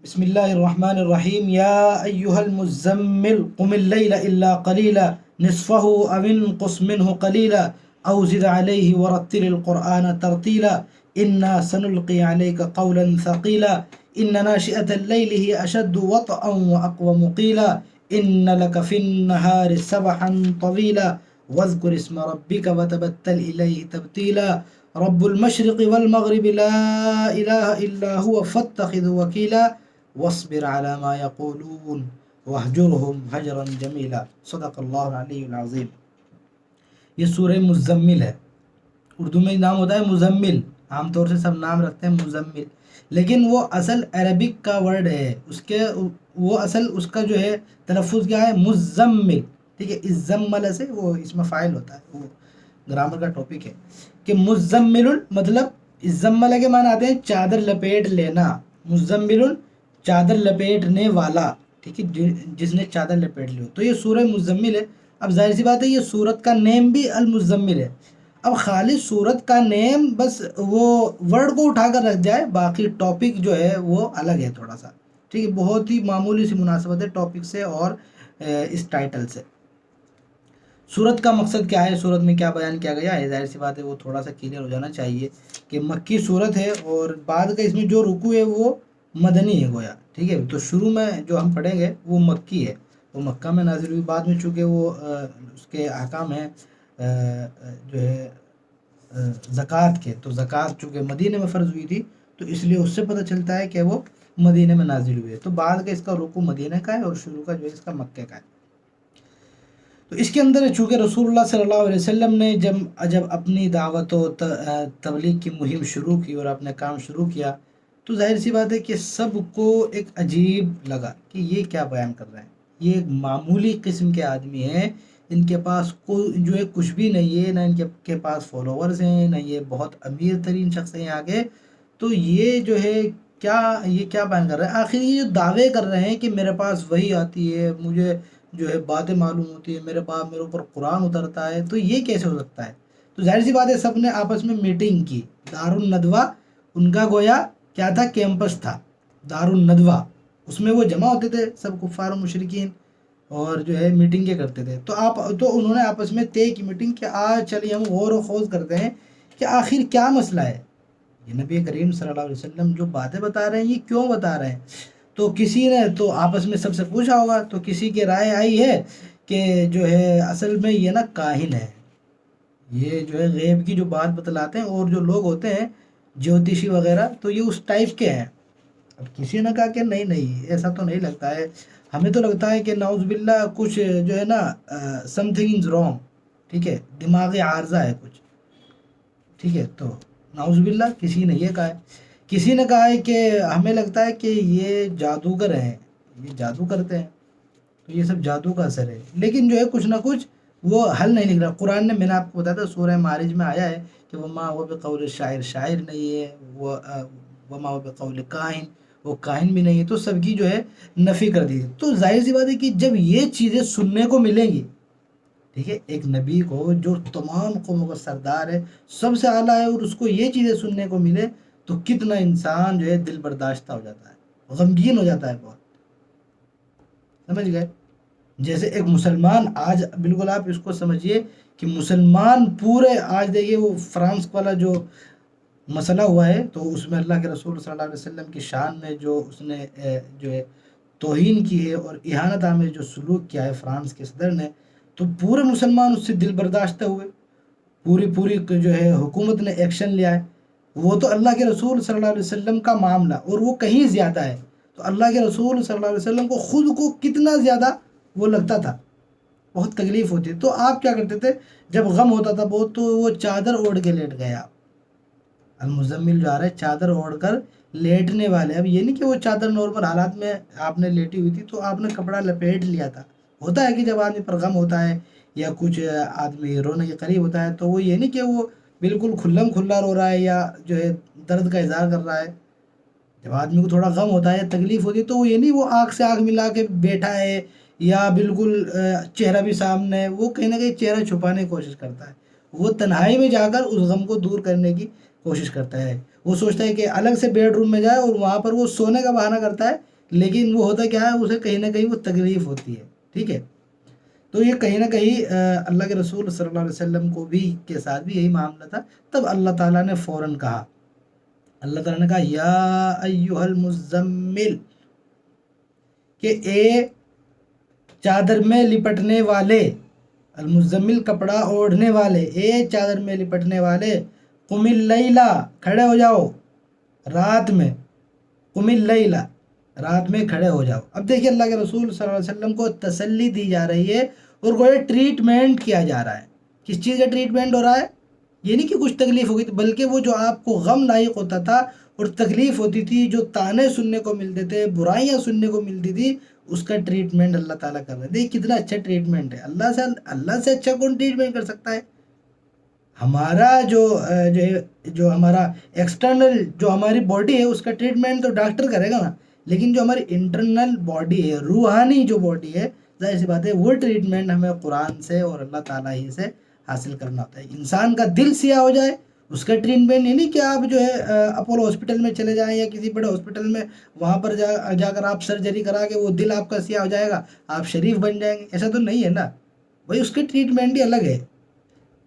بسم اللہ الرحمن الرحیم یا ایہا المزمل قم اللیل الا قلیلا نصفہ او انقص منہ قلیلا او زد علیہ ورتل القرآن ترتیلا انا سنلقی علیک قولا ثقیلا ان ناشئة اللیل ہی اشد وطئا واقوم قیلا ان لک فی النہار سبحا طویلا واذکر اسم ربک وتبتل الیہ تبتیلا رب المشرق والمغرب لا الہ الا هو فاتخذ وکیلا واصبر على ما يقولون واہجرهم حجرا جمیلا صدق اللہ العلی العظیم۔ یہ سورہ مزمل ہے، اردو میں نام ہوتا ہے مزمل، عام طور سے سب نام رکھتے ہیں مزمل، لیکن وہ اصل عربک کا ورڈ ہے، اس کا جو ہے تلفظ کیا ہے، مزمل، ٹھیک ہے، الزمل سے وہ اسم فاعل ہوتا ہے، وہ گرامر کا ٹاپک ہے کہ مزمل مطلب الزمل کے معنی آتے ہیں چادر لپیٹ لینا، مزمل چادر لپیٹنے والا، ٹھیک ہے، جس نے چادر لپیٹ لی ہو، تو یہ سورہ مزمل ہے۔ اب ظاہر سی بات ہے یہ سورت کا نیم بھی المزمل ہے۔ اب خالی سورت کا نیم بس وہ ورڈ کو اٹھا کر رکھ جائے، باقی ٹاپک جو ہے وہ الگ ہے تھوڑا سا، ٹھیک ہے، بہت ہی معمولی سی مناسبت ہے ٹاپک سے اور اس ٹائٹل سے۔ سورت کا مقصد کیا ہے، سورت میں کیا بیان کیا گیا ہے، ظاہر سی بات ہے وہ تھوڑا سا کلیئر ہو جانا چاہیے کہ مکی سورت ہے اور بعد کا اس میں جو رکوع ہے وہ مدنی ہے گویا، ٹھیک ہے، تو شروع میں جو ہم پڑھیں گے وہ مکی ہے، وہ مکہ میں نازل ہوئی، بعد میں چونکہ وہ اس کے احکام ہیں جو ہے زکوٰۃ کے، تو زکوٰۃ چونکہ مدینہ میں فرض ہوئی تھی تو اس لیے اس سے پتہ چلتا ہے کہ وہ مدینہ میں نازل ہوئی ہے، تو بعد کا اس کا رکوع مدینہ کا ہے اور شروع کا جو ہے اس کا مکہ کا ہے۔ تو اس کے اندر چونکہ رسول اللہ صلی اللہ علیہ وسلم نے جب اپنی دعوت و تبلیغ کی مہم شروع کی اور اپنے کام شروع کیا تو ظاہر سی بات ہے کہ سب کو ایک عجیب لگا کہ یہ کیا بیان کر رہے ہیں، یہ ایک معمولی قسم کے آدمی ہیں، ان کے پاس کوئی جو ہے کچھ بھی نہیں ہے، نہ ان کے پاس فالوورز ہیں، نہ یہ بہت امیر ترین شخص ہیں آگے، تو یہ جو ہے یہ کیا بیان کر رہے ہیں، آخر یہ جو دعوے کر رہے ہیں کہ میرے پاس وحی آتی ہے، مجھے جو ہے باتیں معلوم ہوتی ہے، میرے اوپر قرآن اترتا ہے، تو یہ کیسے ہو سکتا ہے؟ تو ظاہر سی بات ہے سب نے آپس میں میٹنگ کی، دار الندوہ ان کا گویا کیا تھا، کیمپس تھا دار الندوہ، اس میں وہ جمع ہوتے تھے سب کفار و مشرکین اور جو ہے میٹنگیں کرتے تھے، تو انہوں نے آپس میں طے کی میٹنگ کہ آج چلیے ہم غور و خوض کرتے ہیں کہ آخر کیا مسئلہ ہے، یہ نبی کریم صلی اللہ علیہ وسلم جو باتیں بتا رہے ہیں یہ کیوں بتا رہے ہیں؟ تو کسی نے تو آپس میں سب سے پوچھا ہوگا، تو کسی کی رائے آئی ہے کہ جو ہے اصل میں یہ نا کاہن ہے، یہ جو ہے غیب کی جو بات بتلاتے ہیں، اور جو لوگ ہوتے ہیں جوتشی وغیرہ تو یہ اس ٹائپ کے ہیں۔ اب کسی نے کہا کہ نہیں ایسا تو نہیں لگتا ہے، ہمیں تو لگتا ہے کہ نعوذ باللہ کچھ جو ہے نا سم تھنگ از رانگ، ٹھیک ہے، دماغی عارضہ ہے کچھ، ٹھیک ہے، تو نعوذ باللہ کسی نے یہ کہا ہے، کسی نے کہا ہے کہ ہمیں لگتا ہے کہ یہ جادوگر ہیں، یہ جادو کرتے ہیں، تو یہ سب جادو کا اثر ہے، لیکن جو ہے کچھ نہ کچھ وہ حل نہیں نکلا۔ قرآن نے میں نے آپ کو بتایا تھا سورہ معارج میں آیا ہے کہ وما هو بقول شاعر، شاعر نہیں ہے، وما هو بقول کاہن، وہ کاہن بھی نہیں ہے، تو سب کی جو ہے نفی کر دی۔ تو ظاہر سی بات ہے کہ جب یہ چیزیں سننے کو ملیں گی، ٹھیک ہے، ایک نبی کو جو تمام قوموں کا سردار ہے، سب سے اعلیٰ ہے، اور اس کو یہ چیزیں سننے کو ملے تو کتنا انسان جو ہے دل برداشتہ ہو جاتا ہے، غمگین ہو جاتا ہے بہت، سمجھ گئے؟ جیسے ایک مسلمان آج بالکل آپ اس کو سمجھیے کہ مسلمان پورے آج دیکھیے وہ فرانس والا جو مسئلہ ہوا ہے تو اس میں اللہ کے رسول صلی اللہ علیہ وسلم کی شان میں جو اس نے جو ہے توہین کی ہے اور اہانت آمیز جو سلوک کیا ہے فرانس کے صدر نے، تو پورے مسلمان اس سے دل برداشتہ ہوئے، پوری جو ہے حکومت نے ایکشن لیا ہے، وہ تو اللہ کے رسول صلی اللہ علیہ وسلم کا معاملہ اور وہ کہیں زیادہ ہے، تو اللہ کے رسول صلی اللہ علیہ وسلم کو خود کو کتنا زیادہ وہ لگتا تھا، بہت تکلیف ہوتی ہے، تو آپ کیا کرتے تھے جب غم ہوتا تھا بہت تو وہ چادر اوڑھ کے لیٹ گیا، المزمل جو آ رہا ہے چادر اوڑھ کر لیٹنے والے، اب یہ نہیں کہ وہ چادر نارمل حالات میں آپ نے لیٹی ہوئی تھی تو آپ نے کپڑا لپیٹ لیا تھا، ہوتا ہے کہ جب آدمی پر غم ہوتا ہے یا کچھ آدمی رونے کے قریب ہوتا ہے تو وہ یہ نہیں کہ وہ بالکل کھلم کھلا رو رہا ہے یا جو ہے درد کا اظہار کر رہا ہے، جب آدمی کو تھوڑا غم ہوتا ہے تکلیف ہوتی ہے تو وہ یہ نہیں وہ آنکھ سے آنکھ ملا کے بیٹھا ہے یا بالکل چہرہ بھی سامنے ہے، وہ کہیں نہ کہیں چہرہ چھپانے کی کوشش کرتا ہے، وہ تنہائی میں جا کر اس غم کو دور کرنے کی کوشش کرتا ہے، وہ سوچتا ہے کہ الگ سے بیڈ روم میں جائے اور وہاں پر وہ سونے کا بہانہ کرتا ہے، لیکن وہ ہوتا کیا ہے، اسے کہیں نہ کہیں وہ تکلیف ہوتی ہے، ٹھیک ہے۔ تو یہ کہیں نہ کہیں اللہ کے رسول صلی اللہ علیہ وسلم کو بھی کے ساتھ بھی یہی معاملہ تھا۔ تب اللہ تعالیٰ نے فوراً کہا، اللہ تعالیٰ نے کہا یا ایھا المزمل، کہ اے چادر میں لپٹنے والے، المزمل کپڑا اوڑھنے والے، اے چادر میں لپٹنے والے، قم اللیلہ، کھڑے ہو جاؤ رات میں، قم اللیلہ، رات میں کھڑے ہو جاؤ۔ اب دیکھیے اللہ کے رسول صلی اللہ علیہ وسلم کو تسلی دی جا رہی ہے اور گویا ٹریٹمنٹ کیا جا رہا ہے۔ کس چیز کا ٹریٹمنٹ ہو رہا ہے؟ یہ نہیں کہ کچھ تکلیف ہو گئی تھی، بلکہ وہ جو آپ کو غم لاحق ہوتا تھا اور تکلیف ہوتی تھی، جو تانے سننے کو ملتے تھے، برائیاں سننے کو ملتی تھی، اس کا ٹریٹمنٹ اللہ تعالیٰ کر رہے ہیں۔ دیکھ کتنا اچھا ٹریٹمنٹ ہے، اللہ سے اچھا کون ٹریٹمنٹ کر سکتا ہے؟ ہمارا جو ہمارا ایکسٹرنل جو ہماری باڈی ہے اس کا ٹریٹمنٹ تو ڈاکٹر کرے گا نا، لیکن جو ہماری انٹرنل باڈی ہے، روحانی جو باڈی ہے، ظاہر سی بات ہے وہ ٹریٹمنٹ ہمیں قرآن سے اور اللہ تعالیٰ ہی سے حاصل کرنا ہوتا ہے۔ انسان کا دل سیاہ ہو جائے، اس کا ٹریٹمنٹ یہ نہیں کہ آپ جو ہے اپولو ہاسپٹل میں چلے جائیں یا کسی بڑے ہاسپٹل میں، وہاں پر جا کر آپ سرجری کرا کے وہ دل آپ کا سیاہ ہو جائے گا، آپ شریف بن جائیں گے، ایسا تو نہیں ہے نا بھائی، اس کے ٹریٹمنٹ ہی الگ ہے۔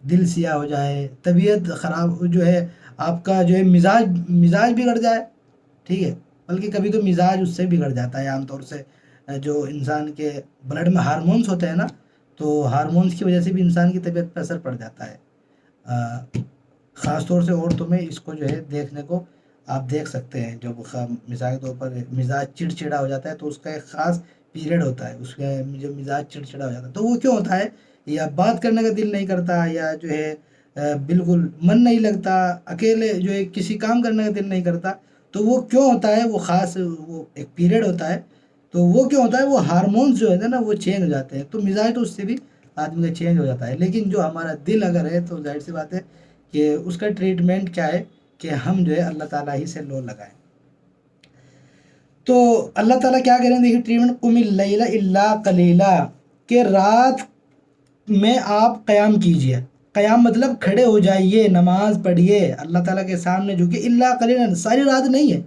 دل سیاہ ہو جائے، طبیعت خراب جو ہے، آپ کا جو ہے مزاج بگڑ جائے، ٹھیک ہے، بلکہ کبھی تو مزاج اس سے بگڑ جاتا ہے عام طور سے۔ جو انسان کے بلڈ میں ہارمونز ہوتے ہیں نا، تو ہارمونز کی وجہ سے بھی انسان کی طبیعت پر اثر پڑ جاتا ہے۔ خاص طور سے عورتوں میں اس کو جو ہے دیکھنے کو آپ دیکھ سکتے ہیں، جو مثال کے طور پر مزاج چڑچڑا ہو جاتا ہے تو اس کا ایک خاص پیریڈ ہوتا ہے، اس کا جو مزاج چڑچڑا ہو جاتا ہے تو وہ کیوں ہوتا ہے؟ یا بات کرنے کا دل نہیں کرتا، یا جو ہے بالکل من نہیں لگتا، اکیلے جو ہے کسی کام کرنے کا دل نہیں کرتا، تو وہ کیوں ہوتا ہے؟ وہ خاص وہ ایک پیریڈ ہوتا ہے، تو وہ کیوں ہوتا ہے؟ وہ ہارمونز جو ہے نا وہ چینج ہو جاتے ہیں، تو مزاج تو اس سے بھی آدمی کا چینج ہو جاتا ہے۔ لیکن جو ہمارا دل اگر ہے تو ظاہر سی بات ہے کہ اس کا ٹریٹمنٹ کیا ہے کہ ہم جو ہے اللہ تعالیٰ ہی سے لو لگائیں۔ تو اللہ تعالیٰ کیا کریں؟ دیکھیے ٹریٹمنٹ، قم اللیل الا قلیلا، کہ رات میں آپ قیام کیجئے۔ قیام مطلب کھڑے ہو جائیے، نماز پڑھیے، اللہ تعالیٰ کے سامنے جھکے، الا قلیلا، ساری رات نہیں ہے۔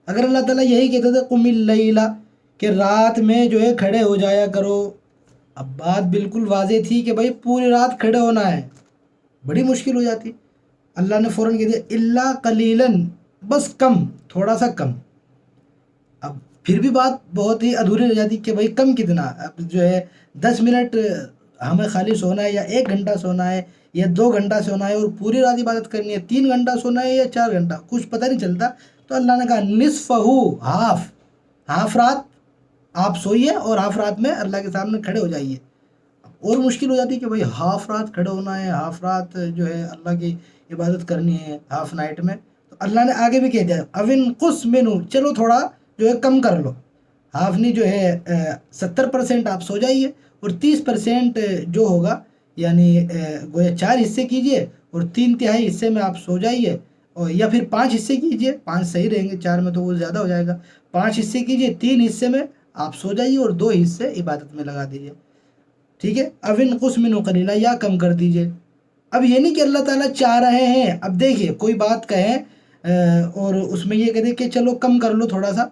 اگر اللہ تعالیٰ یہی کہتے تھے قم اللیل، کہ رات میں جو ہے کھڑے ہو جایا کرو، اب بات بالکل واضح تھی کہ بھائی پوری رات کھڑے ہونا ہے، بڑی مشکل ہو جاتی۔ اللہ نے فوراً کہہ دیا الا قلیلا، بس کم، تھوڑا سا کم۔ اب پھر بھی بات بہت ہی ادھوری رہ جاتی کہ بھائی کم کتنا؟ اب جو ہے 10 منٹ ہمیں خالی سونا ہے، یا 1 گھنٹہ سونا ہے، یا 2 گھنٹہ سونا ہے، اور پوری رات عبادت کرنی ہے، 3 گھنٹہ سونا ہے یا 4 گھنٹہ، کچھ پتہ نہیں چلتا۔ تو اللہ نے کہا نصفہ، ہاف رات آپ سوئیے اور ہاف رات میں اللہ کے سامنے کھڑے ہو جائیے۔ اور مشکل ہو جاتی کہ بھائی ہاف رات کھڑے ہونا ہے، ہاف رات جو ہے اللہ کی عبادت کرنی ہے ہاف نائٹ میں، تو اللہ نے آگے بھی کہہ دیا اوِن قُصْ مِنْہُ، چلو تھوڑا جو ہے کم کر لو، ہاف نہیں جو ہے 70% آپ سو جائیے، اور 30% جو ہوگا یعنی گویا 4 حصے کیجئے اور 3/4 حصے میں آپ سو جائیے، اور یا پھر 5 حصے کیجئے، 5 صحیح رہیں گے، 4 میں تو وہ زیادہ ہو جائے گا۔ 5 حصے کیجئے، 3 حصے میں آپ سو جائیے اور 2 حصے عبادت میں لگا دیجئے، ٹھیک ہے۔ اوِن قُصْ مِنْہُ قَلِيلًا، یا کم کر دیجئے۔ اب یہ نہیں کہ اللہ تعالیٰ چاہ رہے ہیں، اب دیکھیے کوئی بات کہیں اور اس میں یہ کہہ دے کہ چلو کم کر لو تھوڑا سا،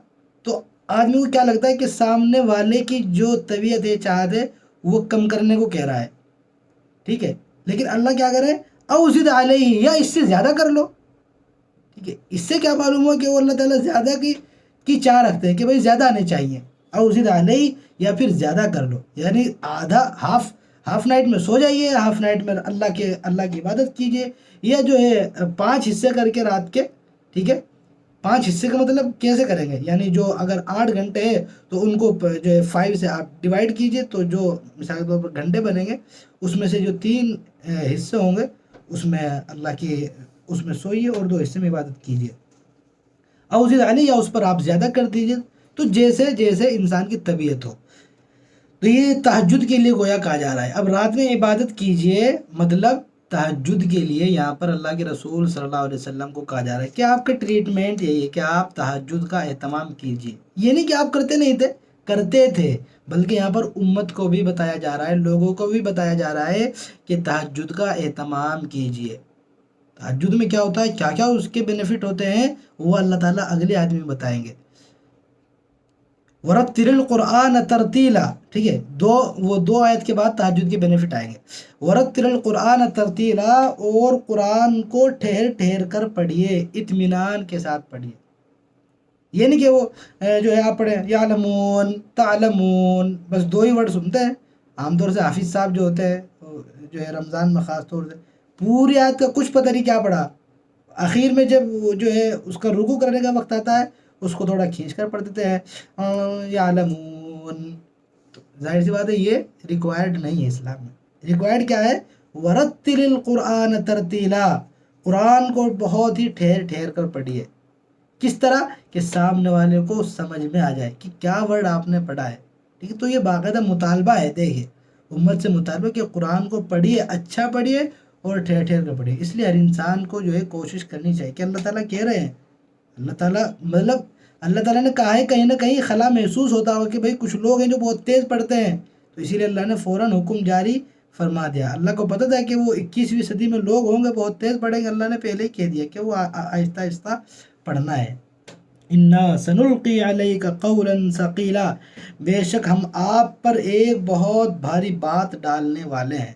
تو آدمی کو کیا لگتا ہے کہ سامنے والے کی جو طبیعت ہے، چاہت ہے، وہ کم کرنے کو کہہ رہا ہے، ٹھیک ہے۔ لیکن اللہ کیا کرے؟ او زد علیہ، یا اس سے زیادہ کر لو، ٹھیک ہے۔ اس سے کیا معلوم ہوا کہ وہ اللہ تعالیٰ زیادہ کی چاہ رکھتے ہیں کہ بھائی زیادہ آنے چاہیے، او زد علیہ، یا پھر زیادہ کر لو، یعنی آدھا ہاف نائٹ میں سو جائیے، ہاف نائٹ میں اللہ کی عبادت کیجئے، یا جو ہے 5 حصے کر کے رات کے، ٹھیک ہے۔ 5 حصے کا مطلب کیسے کریں گے؟ یعنی جو اگر 8 گھنٹے ہے تو ان کو جو ہے 5 سے آپ ڈیوائڈ کیجئے، تو جو مثال کے طور پر گھنٹے بنیں گے اس میں سے جو 3 حصے ہوں گے اس میں اس میں سوئیے اور 2 حصے میں عبادت کیجئے۔ او زد علیہ، یا اس پر آپ زیادہ کر دیجئے، تو جیسے انسان کی طبیعت ہو۔ تو یہ تہجد کے لیے گویا کہا جا رہا ہے، اب رات میں عبادت کیجئے، مطلب تہجد کے لیے یہاں پر اللہ کے رسول صلی اللہ علیہ وسلم کو کہا جا رہا ہے کہ آپ کا ٹریٹمنٹ یہی ہے کہ آپ تہجد کا اہتمام کیجئے۔ یہ نہیں کہ آپ کرتے نہیں تھے، کرتے تھے، بلکہ یہاں پر امت کو بھی بتایا جا رہا ہے، لوگوں کو بھی بتایا جا رہا ہے کہ تہجد کا اہتمام کیجئے، تہجد میں کیا ہوتا ہے، کیا کیا اس کے بینیفٹ ہوتے ہیں، وہ اللہ تعالیٰ اگلے آیت میں بتائیں گے. ورتل القرآن ترتیلا، ٹھیک ہے، دو آیت کے بعد تہجد کے بینیفٹ آئیں گے. ورتل القرآن ترتیلا، اور قرآن کو ٹھہر ٹھہر کر پڑھیے، اطمینان کے ساتھ پڑھیے. یہ نہیں کہ وہ جو ہے آپ پڑھیں یعلمون تعلمون، بس دو ہی ورڈ سنتے ہیں. عام طور سے حافظ صاحب جو ہوتے ہیں جو ہے رمضان میں خاص طور سے پوری آیت کا کچھ پتہ نہیں کیا پڑھا، اخیر میں جب وہ جو ہے اس کا رکوع کرنے کا وقت آتا ہے اس کو تھوڑا کھینچ کر پڑھ دیتے ہیں یعلمون. تو ظاہر سی بات ہے یہ ریکوائرڈ نہیں ہے اسلام میں. ریکوائرڈ کیا ہے، ورتل القرآن ترتیلا، قرآن کو بہت ہی ٹھہر ٹھہر کر پڑھیے. کس طرح کہ سامنے والے کو سمجھ میں آ جائے کہ کیا ورڈ آپ نے پڑھا ہے. ٹھیک ہے، تو یہ باقاعدہ مطالبہ ہے، دیکھیے امت سے مطالبہ کہ قرآن کو پڑھیے، اچھا پڑھیے اور ٹھہر ٹھہر کر پڑھیے. اس لیے ہر انسان کو جو ہے کوشش کرنی چاہیے کہ اللہ تعالیٰ کہہ رہے ہیں، اللہ تعالیٰ مطلب اللہ تعالیٰ نے کہا ہے، کہیں نہ کہیں خلا محسوس ہوتا ہو کہ بھئی کچھ لوگ ہیں جو بہت تیز پڑھتے ہیں، تو اسی لیے اللہ نے فوراً حکم جاری فرما دیا. اللہ کو پتہ تھا کہ وہ 21ویں صدی میں لوگ ہوں گے بہت تیز پڑھیں گے، اللہ نے پہلے ہی کہہ دیا کہ وہ آہستہ آہستہ پڑھنا ہے. انا سنلقی علیک قولا ثقیلا، بے شک ہم آپ پر ایک بہت بھاری بات ڈالنے والے ہیں.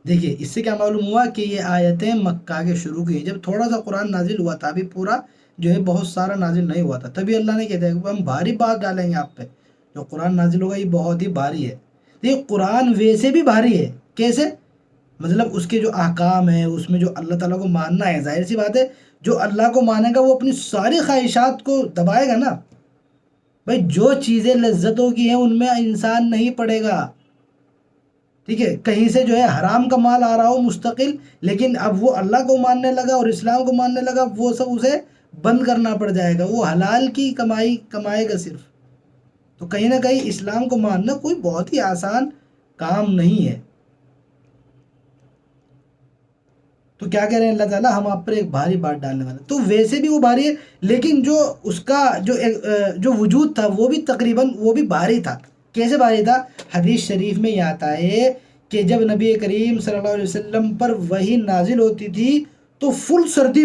دیکھیے اس سے کیا معلوم ہوا کہ یہ آیتیں مکہ کے شروع کی ہیں، جب تھوڑا سا قرآن نازل ہوا تھا، ابھی پورا جو ہے بہت سارا نازل نہیں ہوا تھا، تبھی اللہ نے کہا کہ ہم بھاری بات ڈالیں گے آپ پہ، جو قرآن نازل ہوگا یہ بہت ہی بھاری ہے. یہ قرآن ویسے بھی بھاری ہے، کیسے؟ مطلب اس کے جو احکام ہیں، اس میں جو اللہ تعالیٰ کو ماننا ہے، ظاہر سی بات ہے جو اللہ کو مانے گا وہ اپنی ساری خواہشات کو دبائے گا نا. بھائی جو چیزیں لذتوں کی ہیں ان میں انسان نہیں پڑے گا. ٹھیک ہے، کہیں سے جو ہے حرام کا مال آ رہا ہو مستقل، لیکن اب وہ اللہ کو ماننے لگا اور اسلام کو ماننے لگا، وہ سب اسے بند کرنا پڑ جائے گا، وہ حلال کی کمائی کمائے گا صرف. تو کہیں نہ کہیں اسلام کو ماننا کوئی بہت ہی آسان کام نہیں ہے. تو کیا کہہ رہے ہیں اللہ تعالیٰ، ہم آپ پر ایک بھاری بات ڈالنے والے. تو ویسے بھی وہ بھاری ہے، لیکن جو اس کا جو وجود تھا وہ بھی تقریباً وہ بھی بھاری تھا. کیسے بھاری تھا؟ حدیث شریف میں یہ آتا ہے کہ جب نبی کریم صلی اللہ علیہ وسلم پر وحی نازل ہوتی تھی تو فل سردی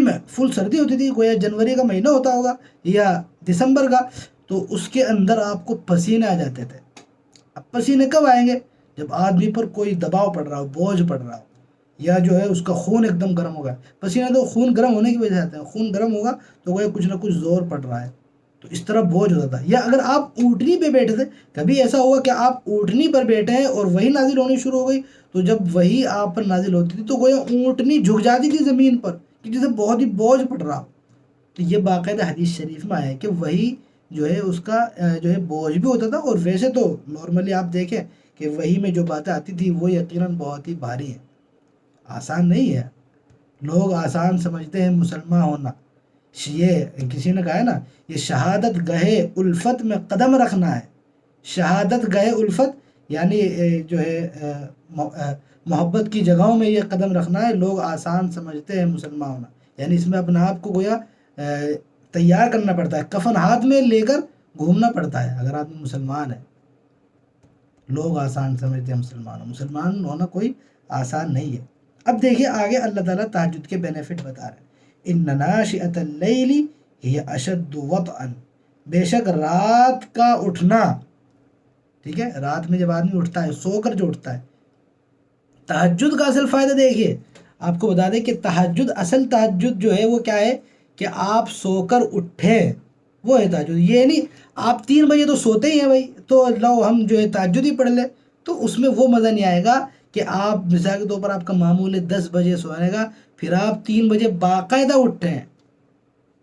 ہوتی تھی، گویا جنوری کا مہینہ ہوتا ہوگا یا دسمبر کا، تو اس کے اندر آپ کو پسینے آ جاتے تھے. اب پسینے کب آئیں گے؟ جب آدمی پر کوئی دباؤ پڑ رہا ہو، بوجھ پڑ رہا ہو، یا جو ہے اس کا خون ایک دم گرم ہوگا. پسینہ تو خون گرم ہونے کی وجہ سے آتا ہے، خون گرم ہوگا تو وہ کچھ نہ کچھ زور پڑ رہا ہے، تو اس طرح بوجھ ہوتا تھا. یا اگر آپ اونٹنی پہ بیٹھے تھے، کبھی ایسا ہوا کہ آپ اونٹنی پر بیٹھے ہیں اور وہی نازل ہونی شروع ہو گئی، تو جب وہی آپ پر نازل ہوتی تھی تو گویا اونٹنی جھک جاتی تھی زمین پر کہ جسے بہت ہی بوجھ پڑ رہا. تو یہ باقاعدہ حدیث شریف میں آیا ہے کہ وہی جو ہے اس کا جو ہے بوجھ بھی ہوتا تھا. اور ویسے تو نارملی آپ دیکھیں کہ وہی میں جو باتیں آتی تھی وہ یقیناً بہت ہی بھاری ہیں، آسان نہیں ہے. لوگ آسان سمجھتے ہیں مسلمان ہونا. یہ کسی نے کہا ہے نا، یہ شہادت گہے الفت میں قدم رکھنا ہے. شہادت گہے الفت یعنی جو ہے محبت کی جگہوں میں یہ قدم رکھنا ہے. لوگ آسان سمجھتے ہیں مسلمان ہونا، یعنی اس میں اپنے آپ کو گویا تیار کرنا پڑتا ہے، کفن ہاتھ میں لے کر گھومنا پڑتا ہے اگر آدمی مسلمان ہے. لوگ آسان سمجھتے ہیں مسلمان ہونا کوئی آسان نہیں ہے. اب دیکھیے آگے اللہ تعالیٰ تہجد کے بینیفٹ بتا رہے ہیں. ان ناشئۃ اللیل ہی اشد وطئا، بے شک رات کا اٹھنا، ٹھیک ہے، رات میں جب آدمی اٹھتا ہے، سو کر جو اٹھتا ہے، تہجد کا اصل فائدہ دیکھیے آپ کو بتا دیں کہ اصل تہجد جو ہے وہ کیا ہے کہ آپ سو کر اٹھیں، وہ ہے تہجد. یہ نہیں آپ 3 بجے تو سوتے ہی ہیں بھائی، تو لو ہم جو ہے تہجد ہی پڑھ لیں، تو اس میں وہ مزہ نہیں آئے گا کہ آپ مثال کے طور پر آپ کا معمول ہے 10 بجے سونے گا، پھر آپ 3 بجے باقاعدہ اٹھتے ہیں.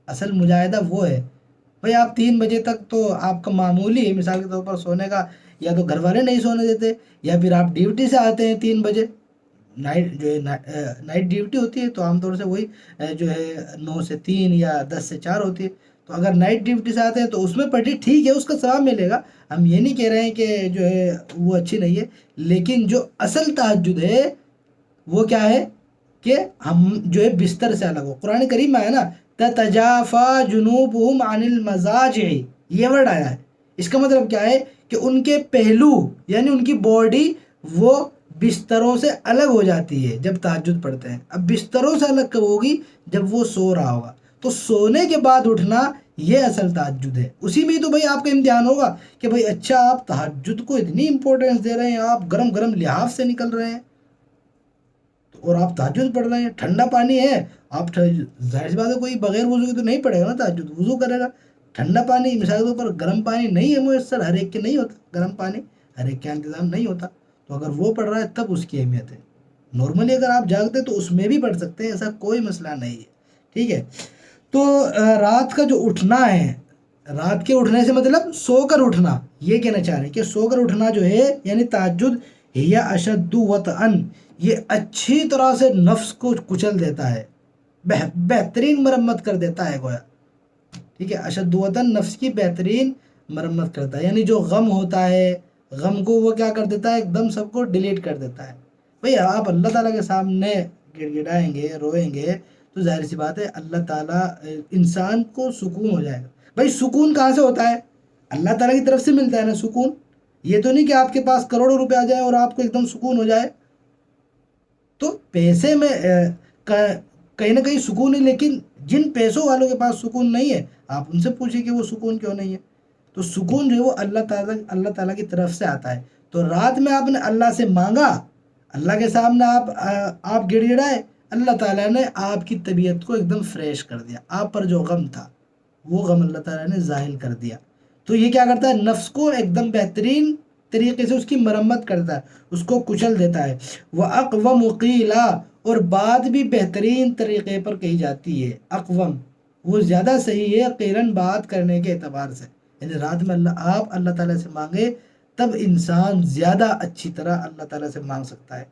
اصل مجاہدہ وہ ہے بھائی آپ 3 بجے تک تو آپ کا معمولی ہے مثال کے طور پر سونے کا، یا تو گھر والے نہیں سونے دیتے، یا پھر آپ ڈیوٹی سے آتے ہیں 3 بجے، نائٹ جو ہے نائٹ ڈیوٹی ہوتی ہے تو عام طور سے وہی جو ہے 9 سے 3 یا 10 سے 4 ہوتی ہے. تو اگر نائٹ ڈیوٹی سے آتے ہیں تو اس میں پڑھی ٹھیک ہے، اس کا ثواب ملے گا، ہم یہ نہیں کہہ رہے ہیں کہ جو ہے وہ اچھی نہیں ہے، لیکن جو اصل تہجد ہے وہ کیا ہے کہ ہم جو ہے بستر سے الگ ہو. قرآن کریم میں ہے نا تتجافا جنوبہم عن المضاجع، یہ ورڈ آیا ہے. اس کا مطلب کیا ہے کہ ان کے پہلو یعنی ان کی باڈی وہ بستروں سے الگ ہو جاتی ہے جب تہجد پڑھتے ہیں. اب بستروں سے الگ کب ہوگی؟ جب وہ سو رہا ہوگا. تو سونے کے بعد اٹھنا یہ اصل تہجد ہے. اسی میں ہی تو بھائی آپ کا امتحان ہوگا کہ بھائی اچھا آپ تہجد کو اتنی امپورٹینس دے رہے ہیں، آپ گرم گرم لحاف سے نکل رہے ہیں اور آپ تہجد پڑھ رہے ہیں. ٹھنڈا پانی ہے، آپ ظاہر سی بات ہے کوئی بغیر وضو کے تو نہیں پڑھے گا نا تہجد، وضو کرے گا. ٹھنڈا پانی مثال کے طور پر گرم پانی نہیں ہے میسر، ہر ایک کے نہیں ہوتا گرم پانی، ہر ایک کا انتظام نہیں ہوتا. تو اگر وہ پڑھ رہا ہے تب اس کی اہمیت ہے. نارملی اگر آپ جاگتے تو اس میں بھی پڑھ سکتے ہیں، ایسا کوئی مسئلہ نہیں ہے. ٹھیک ہے. تو رات کا جو اٹھنا ہے، رات کے اٹھنے سے مطلب سو کر اٹھنا، یہ کہنا چاہ رہے ہیں کہ سو کر اٹھنا جو ہے یعنی تہجد ہی اشد وطئن، یہ اچھی طرح سے نفس کو کچل دیتا ہے، بہترین مرمت کر دیتا ہے گویا. ٹھیک ہے. اشد وطن نفس کی بہترین مرمت کرتا ہے، یعنی جو غم ہوتا ہے، غم کو وہ کیا کر دیتا ہے، ایک دم سب کو ڈیلیٹ کر دیتا ہے. بھئی آپ اللہ تعالیٰ کے سامنے گڑ گڑائیں گے، روئیں گے تو ظاہر سی بات ہے اللہ تعالیٰ انسان کو سکون ہو جائے گا. بھائی سکون کہاں سے ہوتا ہے؟ اللہ تعالیٰ کی طرف سے ملتا ہے نا سکون. یہ تو نہیں کہ آپ کے پاس کروڑوں روپے آ جائے اور آپ کو ایک دم سکون ہو جائے. تو پیسے میں کہیں نہ کہیں سکون ہے، لیکن جن پیسوں والوں کے پاس سکون نہیں ہے آپ ان سے پوچھیں کہ وہ سکون کیوں نہیں ہے. تو سکون جو ہے وہ اللہ تعالیٰ کی طرف سے آتا ہے. تو رات میں آپ نے اللہ سے مانگا، اللہ کے سامنے آپ گڑ گڑائے، اللہ تعالیٰ نے آپ کی طبیعت کو ایک دم فریش کر دیا. آپ پر جو غم تھا وہ غم اللہ تعالیٰ نے زائل کر دیا. تو یہ کیا کرتا ہے، نفس کو ایک دم بہترین طریقے سے اس کی مرمت کرتا ہے، اس کو کچل دیتا ہے. وَأَقْوَمُ قِيلًا، اور بات بھی بہترین طریقے پر کہی جاتی ہے. اقوم وہ زیادہ صحیح ہے قیلن بات کرنے کے اعتبار سے. یعنی رات میں آپ اللہ تعالیٰ سے مانگے تب انسان زیادہ اچھی طرح اللہ تعالیٰ سے مانگ سکتا ہے.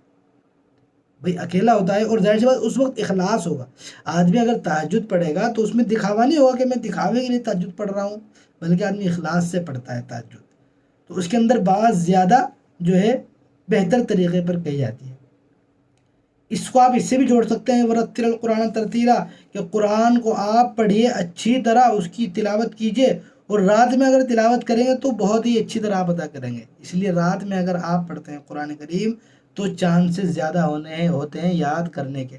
بھئی اکیلا ہوتا ہے اور ظاہر سی بات اس وقت اخلاص ہوگا. آدمی اگر تہجد پڑھے گا تو اس میں دکھاوا نہیں ہوگا کہ میں دکھاوے کے لیے تہجد پڑھ رہا ہوں، بلکہ آدمی اخلاص سے پڑھتا ہے تہجد. تو اس کے اندر بات زیادہ جو ہے بہتر طریقے پر کہی جاتی ہے. اس کو آپ اس سے بھی جوڑ سکتے ہیں ورتل القرآن ترتیلا، کہ قرآن کو آپ پڑھیے اچھی طرح، اس کی تلاوت کیجیے. اور رات میں اگر تلاوت کریں گے تو بہت ہی اچھی طرح آپ ادا کریں گے. اس لیے رات میں اگر آپ پڑھتے ہیں قرآن کریم تو چانسز زیادہ ہوتے ہیں یاد کرنے کے.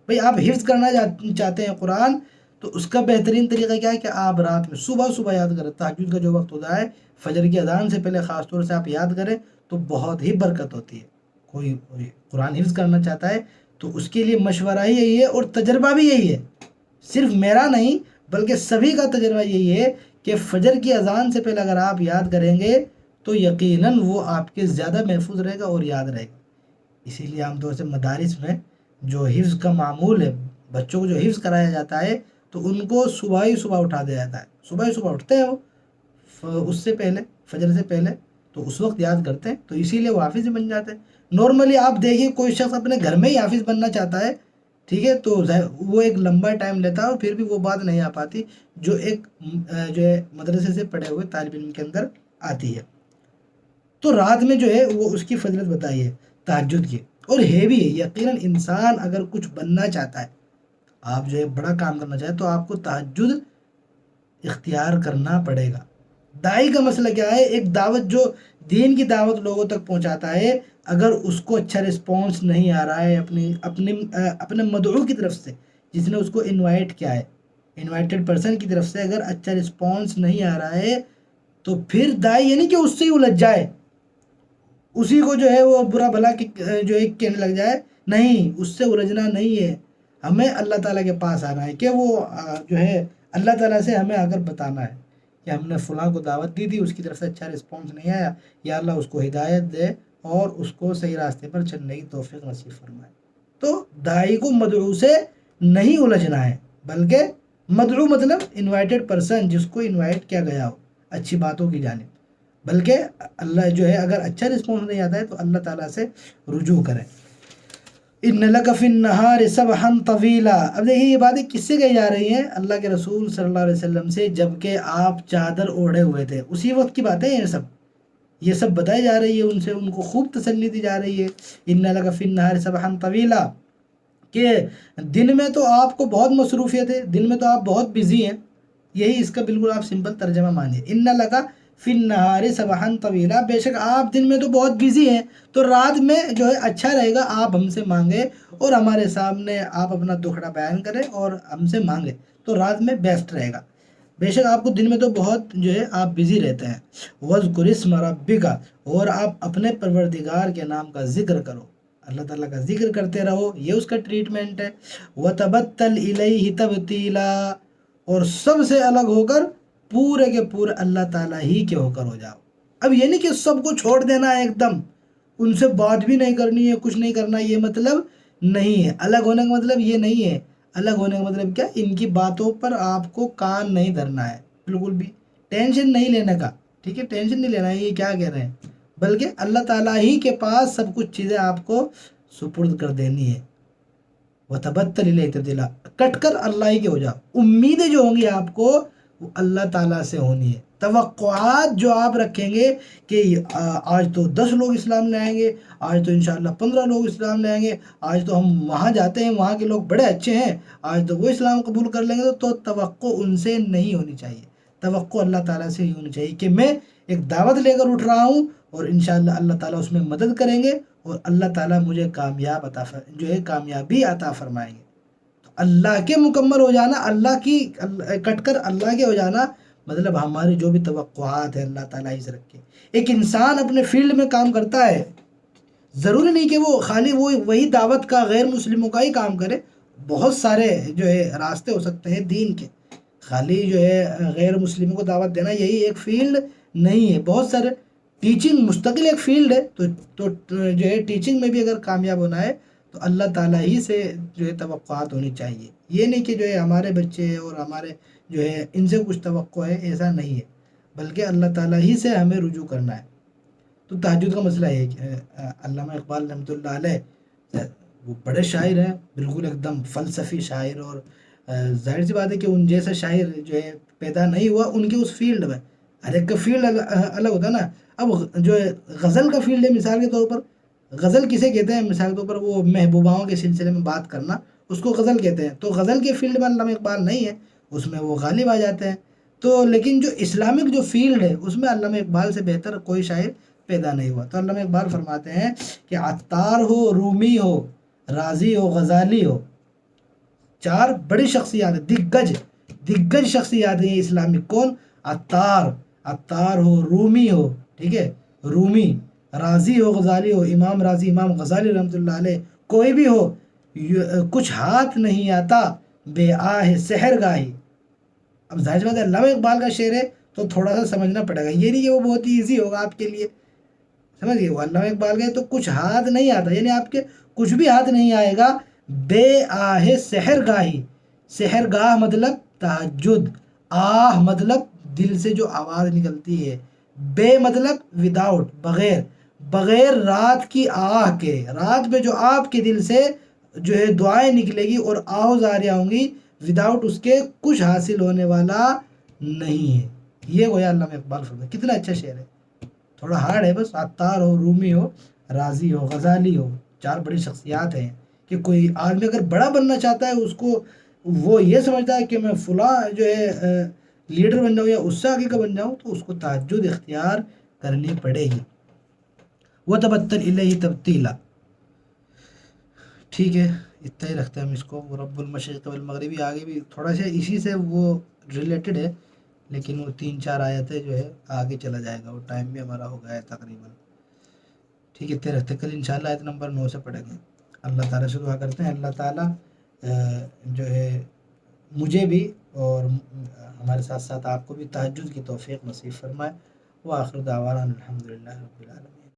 بھئی آپ حفظ کرنا چاہتے ہیں قرآن تو اس کا بہترین طریقہ کیا ہے کہ آپ رات میں صبح یاد کریں. تہجد کا جو وقت ہوتا ہے فجر کی اذان سے پہلے خاص طور سے آپ یاد کریں تو بہت ہی برکت ہوتی ہے. کوئی قرآن حفظ کرنا چاہتا ہے تو اس کے لیے مشورہ ہی یہی ہے اور تجربہ بھی یہی ہے. صرف میرا نہیں بلکہ سبھی کا تجربہ یہی ہے کہ فجر کی اذان سے پہلے اگر آپ یاد کریں گے تو یقیناً وہ آپ کے زیادہ محفوظ رہے گا اور یاد رہے گا. اسی لیے عام طور سے مدارس میں جو حفظ کا معمول ہے، بچوں کو جو حفظ کرایا جاتا ہے تو ان کو صبح اٹھا دیا جاتا ہے. صبح اٹھتے ہیں وہ اس سے پہلے، فجر سے پہلے، تو اس وقت یاد کرتے ہیں تو اسی لیے وہ حافظ بن جاتے ہیں. نارملی آپ دیکھیے کوئی شخص اپنے گھر میں ہی حافظ بننا چاہتا ہے، ٹھیک ہے، تو وہ ایک لمبا ٹائم لیتا ہے اور پھر بھی وہ بات نہیں آ پاتی جو ایک جو ہے مدرسے سے پڑھے ہوئے طالب علم کے اندر آتی ہے. تو رات میں جو ہے وہ اس کی فضیلت بتائی ہے تہجد کی، اور ہے بھی یقیناً انسان اگر کچھ بننا چاہتا ہے، آپ جو ہے بڑا کام کرنا چاہتے تو آپ کو تہجد اختیار کرنا پڑے گا. دائی کا مسئلہ کیا ہے، ایک دعوت جو دین کی دعوت لوگوں تک پہنچاتا ہے، اگر اس کو اچھا رسپانس نہیں آ رہا ہے اپنے مدعو کی طرف سے، جس نے اس کو انوائٹ کیا ہے، انوائٹڈ پرسن کی طرف سے اگر اچھا رسپانس نہیں آ رہا ہے تو پھر دائی یعنی کہ اس سے ہی الجھ جائے، اسی کو جو ہے وہ برا بھلا جو ہے کہنے لگ جائے. نہیں، اس سے الجھنا نہیں ہے، ہمیں اللہ تعالیٰ کے پاس آنا ہے کہ وہ جو ہے اللہ تعالیٰ سے ہمیں آ کر بتانا ہے کہ ہم نے فلاں کو دعوت دی تھی، اس کی طرف سے اچھا رسپانس نہیں آیا، یا اللہ اس کو ہدایت دے اور اس کو صحیح راستے پر چلنے کی توفیق نصیب فرمائے. تو داعی کو مدعو سے نہیں الجھنا ہے، بلکہ مدعو مطلب انوائٹڈ پرسن، جس کو انوائٹ کیا گیا ہو اچھی باتوں کی جانب، بلکہ اللہ جو ہے اگر اچھا رسپانس نہیں آتا ہے تو اللہ تعالیٰ سے رجوع کریں. ان لک فی النہار سبحا طویلا. اب دیکھیے یہ باتیں کس سے کہی جا رہی ہیں، اللہ کے رسول صلی اللہ علیہ وسلم سے، جبکہ آپ چادر اوڑھے ہوئے تھے. اسی وقت کی باتیں ہیں یہ سب بتائی جا رہی ہے، ان سے ان کو خوب تسلی دی جا رہی ہے. ان لک فی النہار سبحا طویلا، کہ دن میں تو آپ کو بہت مصروفیت ہے، دن میں تو آپ بہت بزی ہیں. یہی اس کا بالکل آپ سمپل ترجمہ مانیے. ان لک فی النہار سبحا طویلا، بے شک آپ دن میں تو بہت بزی ہیں، تو رات میں جو ہے اچھا رہے گا آپ ہم سے مانگے اور ہمارے سامنے آپ اپنا دکھڑا بیان کریں اور ہم سے مانگے، تو رات میں بیسٹ رہے گا۔ بے شک آپ کو دن میں تو بہت جو ہے آپ بزی رہتے ہیں۔ وَاذْكُرِ اسْمَ رَبِّكَ، اور آپ اپنے پروردگار کے نام کا ذکر کرو، اللہ تعالیٰ کا ذکر کرتے رہو، یہ اس کا ٹریٹمنٹ ہے۔ وَتَبَتَّلْ إِلَيْهِ تَبْتِيلًا، اور سب سے الگ ہو کر پورے کے پورے اللہ تعالیٰ ہی کے ہو کر ہو جاؤ۔ اب یہ نہیں کہ سب کو چھوڑ دینا ہے ایک دم، ان سے بات بھی نہیں کرنی ہے، کچھ نہیں کرنا، یہ مطلب نہیں ہے۔ الگ ہونے کا مطلب یہ نہیں ہے۔ الگ ہونے کا مطلب کیا؟ ان کی باتوں پر آپ کو کان نہیں دھرنا ہے، بالکل بھی ٹینشن نہیں لینے کا، ٹھیک ہے؟ ٹینشن نہیں لینا ہے، یہ کیا کہہ رہے ہیں، بلکہ اللہ تعالیٰ ہی کے پاس سب کچھ چیزیں آپ کو سپرد کر دینی ہے۔ وَتَبَتَّلْ إِلَيْهِ تَبْتِيلًا، کٹ کر اللہ ہی کے ہو جاؤ۔ امیدیں جو ہوں گی آپ کو وہ اللہ تعالیٰ سے ہونی ہے۔ توقعات جو آپ رکھیں گے کہ آج تو 10 لوگ اسلام لے آئیں گے، آج تو انشاءاللہ 15 لوگ اسلام لے آئیں گے، آج تو ہم وہاں جاتے ہیں وہاں کے لوگ بڑے اچھے ہیں، آج تو وہ اسلام قبول کر لیں گے، تو توقع ان سے نہیں ہونی چاہیے۔ توقع اللہ تعالیٰ سے ہی ہونی چاہیے کہ میں ایک دعوت لے کر اٹھ رہا ہوں اور انشاءاللہ اللہ تعالیٰ اس میں مدد کریں گے اور اللہ تعالیٰ مجھے جو ہے کامیابی عطا فرمائیں گے۔ تو اللہ کے مکمل ہو جانا، اللہ کی کٹ کر اللہ کے ہو جانا، مطلب ہماری جو بھی توقعات ہیں اللہ تعالیٰ ہی سے رکھے۔ ایک انسان اپنے فیلڈ میں کام کرتا ہے، ضروری نہیں کہ وہ خالی وہی دعوت کا غیر مسلموں کا ہی کام کرے، بہت سارے جو ہے راستے ہو سکتے ہیں دین کے، خالی جو ہے غیر مسلموں کو دعوت دینا یہی ایک فیلڈ نہیں ہے، بہت سارے ٹیچنگ مستقل ایک فیلڈ ہے، تو جو ہے ٹیچنگ میں بھی اگر کامیاب ہونا ہے تو اللہ تعالیٰ ہی سے جو ہے توقعات ہونی چاہیے، یہ نہیں کہ جو ہے ہمارے بچے اور ہمارے جو ہے ان سے کچھ توقع ہے، ایسا نہیں ہے، بلکہ اللہ تعالیٰ ہی سے ہمیں رجوع کرنا ہے۔ تو تہجد کا مسئلہ ہے کہ علامہ اقبال رحمۃ اللہ علیہ وہ بڑے شاعر ہیں، بالکل ایک دم فلسفی شاعر، اور ظاہر سی بات ہے کہ ان جیسا شاعر جو ہے پیدا نہیں ہوا ان کے اس فیلڈ میں، ہر ایک کا فیلڈ الگ ہوتا ہے نا۔ اب جو ہے غزل کا فیلڈ ہے مثال کے طور پر، غزل کسے کہتے ہیں مثال کے طور پر؟ وہ محبوباؤں کے سلسلے میں بات کرنا، اس کو غزل کہتے ہیں، تو غزل کے فیلڈ میں علامہ اقبال نہیں ہے، اس میں وہ غالب آ جاتے ہیں۔ تو لیکن جو اسلامک جو فیلڈ ہے اس میں علامہ اقبال سے بہتر کوئی شاعر پیدا نہیں ہوا۔ تو علامہ اقبال فرماتے ہیں کہ عطار ہو، رومی ہو، رازی ہو، غزالی ہو، چار بڑی شخصیات ہیں، دگج شخصیات ہیں اسلامک۔ کون؟ عطار ہو، رومی ہو، ٹھیک ہے، رومی، رازی ہو، غزالی ہو، امام رازی، امام غزالی رحمۃ اللہ علیہ، کوئی بھی ہو، کچھ ہاتھ نہیں آتا بے آہ سحر گاہی۔ اب ظاہر بات ہے علامہ اقبال کا شعر ہے تو تھوڑا سا سمجھنا پڑے گا، یہ نہیں کہ وہ بہت ہی ایزی ہوگا آپ کے لیے، سمجھ گئے؟ وہ علامہ اقبال گئے تو کچھ ہاتھ نہیں آتا، یعنی آپ کے کچھ بھی ہاتھ نہیں آئے گا بے آہ سحر گاہی۔ سحر گاہ مطلب تہجد، آہ مطلب دل سے جو آواز نکلتی ہے، بے مطلب وداؤٹ، بغیر رات کی آہ کے، رات میں جو آپ کے دل سے جو ہے دعائیں نکلے گی اور آہ زاریاں ہوں گی، وداؤٹ اس کے کچھ حاصل ہونے والا نہیں ہے۔ یہ گویا علامہ اقبال فرماتے ہیں، کتنا اچھا شعر ہے، تھوڑا ہارڈ ہے بس۔ عطار ہو، رومی ہو، رازی ہو، غزالی ہو، چار بڑی شخصیات ہیں کہ کوئی آدمی اگر بڑا بننا چاہتا ہے، اس کو وہ یہ سمجھتا ہے کہ میں فلاں جو ہے لیڈر بن جاؤں یا اس سے آگے کا بن جاؤں، تو اس کو تہجد اختیار کرنی پڑے گی۔ وَتَبَتَّلْ إِلَيْهِ تَبْتِيلًا، ٹھیک ہے، اتنا ہی رکھتے ہیں ہم اس کو۔ وہ رب المشرق والمغربی آگے بھی تھوڑا سا اسی سے وہ ریلیٹڈ ہے، لیکن وہ 3-4 آیتیں جو ہے آگے چلا جائے گا، وہ ٹائم بھی ہمارا ہو گیا ہے تقریباً، ٹھیک ہے، اتنے رکھتے ہیں۔ کل انشاءاللہ آیت نمبر 9 سے پڑھیں گے۔ اللہ تعالیٰ سے دعا کرتے ہیں اللہ تعالیٰ جو ہے مجھے بھی اور ہمارے ساتھ ساتھ آپ کو بھی تہجد کی توفیق نصیب فرمائے۔ وآخر دعوانا الحمدللہ رب العالمین۔